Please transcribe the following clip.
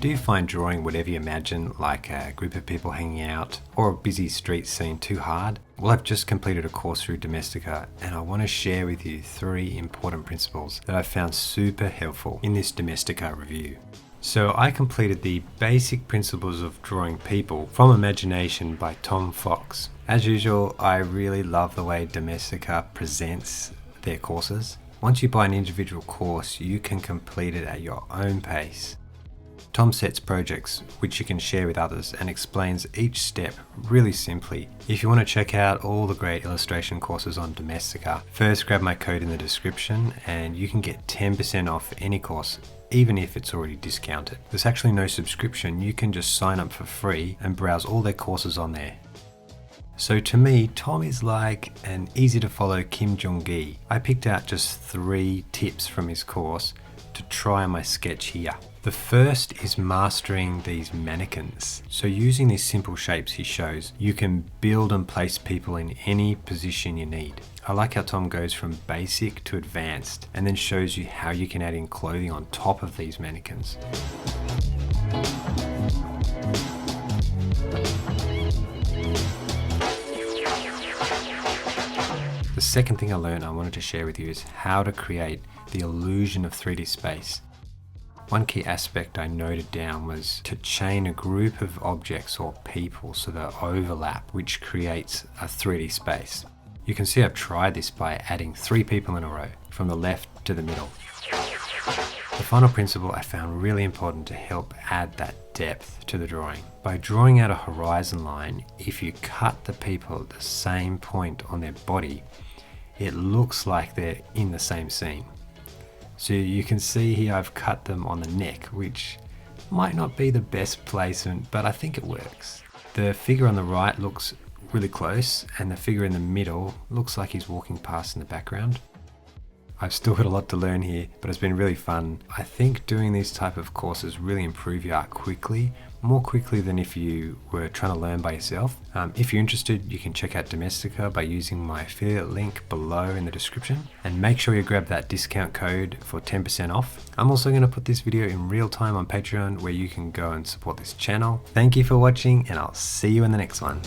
Do you find drawing whatever you imagine, like a group of people hanging out or a busy street scene, too hard? Well, I've just completed a course through Domestika and I want to share with you 3 important principles that I've found super helpful in this Domestika review. So I completed the Basic Principles of Drawing People from Imagination by Tom Fox. As usual, I really love the way Domestika presents their courses. Once you buy an individual course, you can complete it at your own pace. Tom sets projects which you can share with others and explains each step really simply. If you want to check out all the great illustration courses on Domestika, first grab my code in the description and you can get 10% off any course, even if it's already discounted. There's actually no subscription, you can just sign up for free and browse all their courses on there. So to me, Tom is like an easy to follow Kim Jong-gi. I picked out just 3 tips from his course to try on my sketch here. The first is mastering these mannequins. So using these simple shapes he shows, you can build and place people in any position you need. I like how Tom goes from basic to advanced and then shows you how you can add in clothing on top of these mannequins. The second thing I learned I wanted to share with you is how to create the illusion of 3D space. One key aspect I noted down was to chain a group of objects or people so they overlap, which creates a 3D space. You can see I've tried this by adding 3 people in a row, from the left to the middle. The final principle I found really important to help add that depth to the drawing. By drawing out a horizon line, if you cut the people at the same point on their body, it looks like they're in the same scene. So you can see here I've cut them on the neck, which might not be the best placement, but I think it works. The figure on the right looks really close, and the figure in the middle looks like he's walking past in the background. I've still got a lot to learn here, but it's been really fun. I think doing these type of courses really improve your art quickly, more quickly than if you were trying to learn by yourself. If you're interested, you can check out Domestika by using my affiliate link below in the description, and make sure you grab that discount code for 10% off. I'm also going to put this video in real time on Patreon where you can go and support this channel. Thank you for watching and I'll see you in the next one.